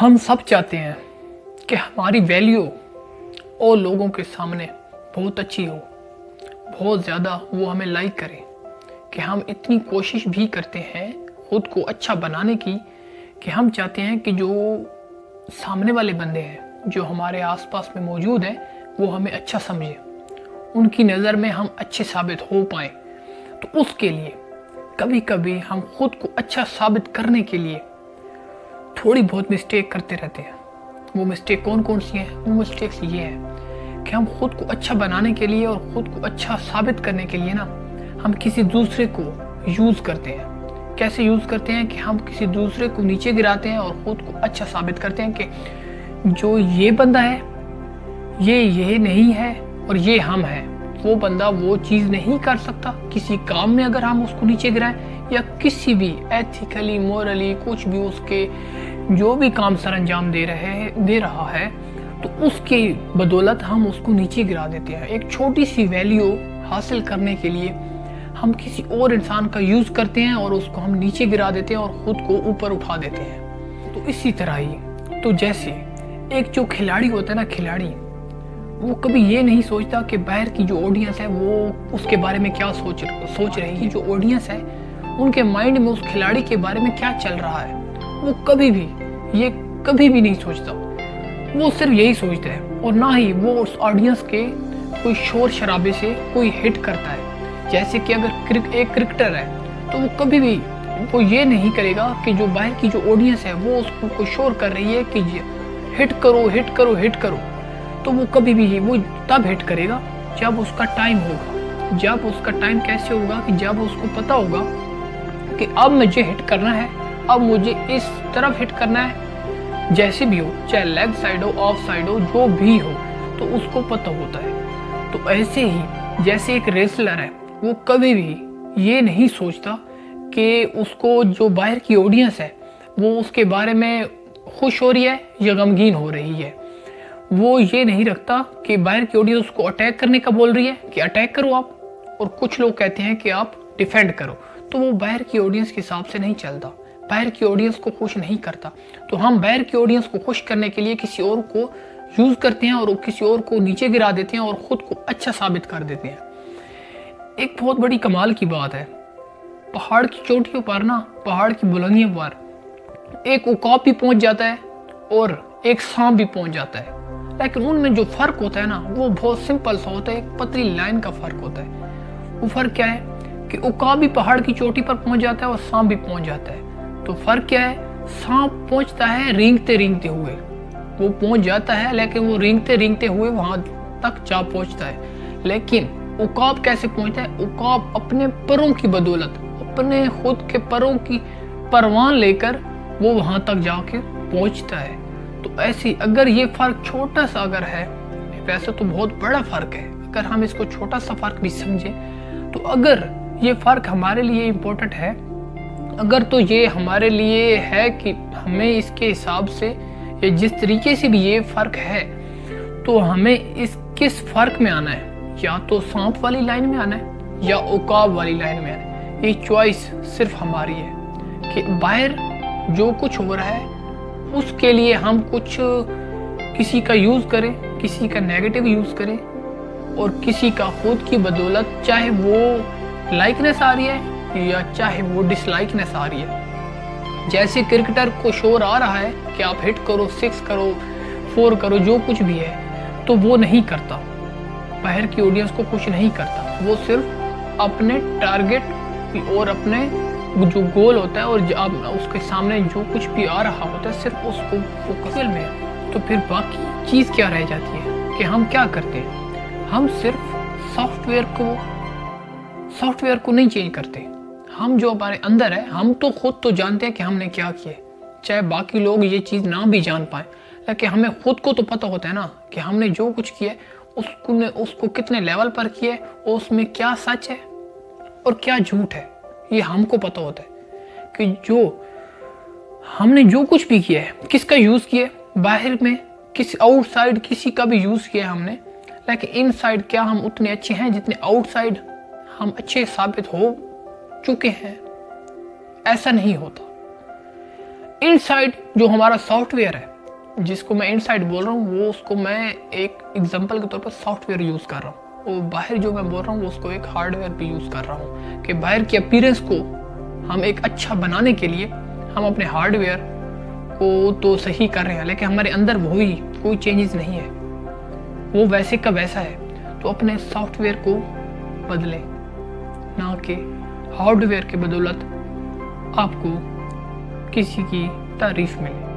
ہم سب چاہتے ہیں کہ ہماری ویلیو اور لوگوں کے سامنے بہت اچھی ہو، بہت زیادہ وہ ہمیں لائک کریں، کہ ہم اتنی کوشش بھی کرتے ہیں خود کو اچھا بنانے کی کہ ہم چاہتے ہیں کہ جو سامنے والے بندے ہیں، جو ہمارے آس پاس میں موجود ہیں، وہ ہمیں اچھا سمجھیں، ان کی نظر میں ہم اچھے ثابت ہو پائیں۔ تو اس کے لیے کبھی کبھی ہم خود کو اچھا ثابت کرنے کے لیے تھوڑی بہت مسٹیک کرتے رہتے ہیں۔ وہ مسٹیک کون سی ہیں؟ وہ مسٹیکس یہ ہیں کہ ہم خود کو اچھا بنانے کے لیے اور خود کو اچھا ثابت کرنے کے لیے ہم کسی دوسرے کو یوز کرتے ہیں۔ کیسے یوز کرتے ہیں کہ ہم کسی دوسرے کو نیچے گراتے ہیں اور خود کو اچھا ثابت کرتے ہیں کہ جو یہ بندہ ہے یہ نہیں ہے اور یہ ہم ہیں۔ وہ بندہ وہ چیز نہیں کر سکتا کسی کام میں، اگر ہم اس کو نیچے گرائیں، یا کسی بھی ایتھیکلی مورلی کچھ بھی اس کے جو بھی کام سر انجام دے رہا ہے، تو اس کی بدولت ہم اس کو نیچے گرا دیتے ہیں۔ ایک چھوٹی سی ویلیو حاصل کرنے کے لیے ہم کسی اور انسان کا یوز کرتے ہیں اور اس کو ہم نیچے گرا دیتے ہیں اور خود کو اوپر اٹھا دیتے ہیں۔ تو اسی طرح ہی تو جیسے ایک جو کھلاڑی ہوتا ہے نا، کھلاڑی وہ کبھی یہ نہیں سوچتا کہ باہر کی جو آڈینس ہے وہ اس کے بارے میں کیا سوچ رہی ہے۔ جو آڈینس ہے ان کے مائنڈ میں اس کھلاڑی کے بارے میں کیا چل رہا ہے، وہ کبھی بھی نہیں سوچتا۔ وہ صرف یہی سوچتا ہے، اور نہ ہی وہ اس آڈینس کے کوئی شور شرابے سے کوئی ہٹ کرتا ہے۔ جیسے کہ اگر ایک کرکٹر ہے تو وہ کبھی بھی وہ یہ نہیں کرے گا کہ جو باہر کی جو آڈینس ہے وہ اس کو کوئی شور کر رہی ہے کہ ہٹ کرو، تو وہ کبھی بھی وہ تب ہٹ کرے گا جب اس کا ٹائم ہوگا۔ جب اس کا ٹائم کیسے ہوگا کہ جب اس کو پتا ہوگا کہ اب مجھے ہٹ کرنا ہے، اب مجھے اس طرف ہٹ کرنا ہے، جیسے بھی ہو، چاہے لیگ سائڈ ہو، آف سائڈ ہو، جو بھی ہو، تو اس کو پتا ہوتا ہے۔ تو ایسے ہی جیسے ایک ریسلر ہے، وہ کبھی بھی یہ نہیں سوچتا کہ اس کو جو باہر کی آڈینس ہے وہ اس کے بارے میں خوش ہو رہی ہے یا غمگین ہو رہی ہے۔ وہ یہ نہیں رکھتا کہ باہر کی آڈینس اس کو اٹیک کرنے کا بول رہی ہے کہ اٹیک کرو آپ، اور کچھ لوگ کہتے ہیں کہ آپ ڈیفینڈ کرو۔ تو وہ باہر کی آڈینس کے حساب سے نہیں چلتا، باہر کی آڈینس کو خوش نہیں کرتا۔ تو ہم باہر کی آڈینس کو خوش کرنے کے لیے کسی اور کو یوز کرتے ہیں اور کسی اور کو نیچے گرا دیتے ہیں اور خود کو اچھا ثابت کر دیتے ہیں۔ ایک بہت بڑی کمال کی بات ہے، پہاڑ کی چوٹیوں پر پہاڑ کی بلندیوں پر ایک عقاب بھی پہنچ جاتا ہے اور ایک سانپ بھی پہنچ جاتا ہے، لیکن ان میں جو فرق ہوتا ہے وہ بہت سمپل سا ہوتا ہے، ایک پتلی لائن کا فرق ہوتا ہے۔ وہ فرق کیا ہے کہ عقاب بھی پہاڑ کی چوٹی پر پہنچ جاتا ہے اور سانپ بھی پہنچ جاتا ہے۔ تو فرق کیا ہے؟ سانپ پہنچتا ہے رینگتے ہوئے، وہ پہنچ جاتا ہے لیکن وہ رینگتے ہوئے وہاں تک جا پہنچتا ہے۔ لیکن عقاب کیسے پہنچتا ہے؟ عقاب اپنے پروں کی بدولت، اپنے خود کے پروں کی پروان لے کر وہ وہاں تک جا کے پہنچتا ہے۔ تو ایسی اگر یہ فرق چھوٹا سا اگر ہے، ویسے تو بہت بڑا فرق ہے، اگر ہم اس کو چھوٹا سا فرق بھی سمجھیں، تو اگر یہ فرق ہمارے لیے امپورٹنٹ ہے، اگر تو یہ ہمارے لیے ہے کہ ہمیں اس کے حساب سے یا جس طریقے سے بھی یہ فرق ہے، تو ہمیں اس کس فرق میں آنا ہے؟ یا تو سانپ والی لائن میں آنا ہے یا عقاب والی لائن میں آنا ہے۔ یہ چوائس صرف ہماری ہے کہ باہر جو کچھ ہو رہا ہے اس کے لیے ہم کچھ کسی کا یوز کریں، کسی کا نیگیٹو یوز کریں، اور کسی کا خود کی بدولت، چاہے وہ لائکنس آ رہی ہے یا چاہے وہ ڈس لائکنس آ رہی ہے۔ جیسے کرکٹر کو شور آ رہا ہے کہ آپ ہٹ کرو، 6 کرو، 4 کرو، جو کچھ بھی ہے، تو وہ نہیں کرتا، باہر کی آڈینس کو خوش نہیں کرتا۔ وہ صرف اپنے ٹارگٹ اور اپنے جو گول ہوتا ہے اور اس کے سامنے جو کچھ بھی آ رہا ہوتا ہے، صرف اس کو فوکس میں۔ تو پھر باقی چیز کیا رہ جاتی ہے کہ ہم کیا کرتے ہیں؟ ہم صرف سافٹ ویئر کو نہیں چینج کرتے۔ ہم جو ہمارے اندر ہے، ہم تو خود تو جانتے ہیں کہ ہم نے کیا کیا ہے، چاہے باقی لوگ یہ چیز نہ بھی جان پائیں، لیکن ہمیں خود کو تو پتہ ہوتا ہے نا کہ ہم نے جو کچھ کیا ہے اس کو کتنے لیول پر کیا ہے، اور اس میں کیا سچ ہے اور کیا جھوٹ ہے، یہ ہم کو پتہ ہوتا ہے کہ جو ہم نے جو کچھ بھی کیا ہے، کس کا یوز کیا ہے، باہر میں کسی آؤٹ سائڈ کسی کا بھی یوز کیا ہے ہم نے، لیکن ان سائڈ کیا ہم اتنے اچھے ہیں جتنے آؤٹ سائڈ ہم اچھے ثابت ہو چکے ہیں؟ ایسا نہیں ہوتا۔ ان سائڈ جو ہمارا سافٹ ویئر ہے، جس کو میں انسائٹ بول رہا ہوں وہ اس کو میں ایک ایگزامپل کے طور پر سافٹ ویئر یوز کر رہا ہوں، اور باہر جو میں بول رہا ہوں وہ اس کو ایک ہارڈ ویئر بھی یوز کر رہا ہوں، کہ باہر کی اپیرنس کو ہم ایک اچھا بنانے کے لیے ہم اپنے ہارڈ ویئر کو تو صحیح کر رہے ہیں، لیکن ہمارے اندر وہی کوئی چینجز نہیں ہے، وہ ویسے کا ویسا ہے۔ تو اپنے سافٹ ویئر کو بدلیں، نہ کہ ہارڈ ویئر کے بدولت آپ کو کسی کی تعریف ملے۔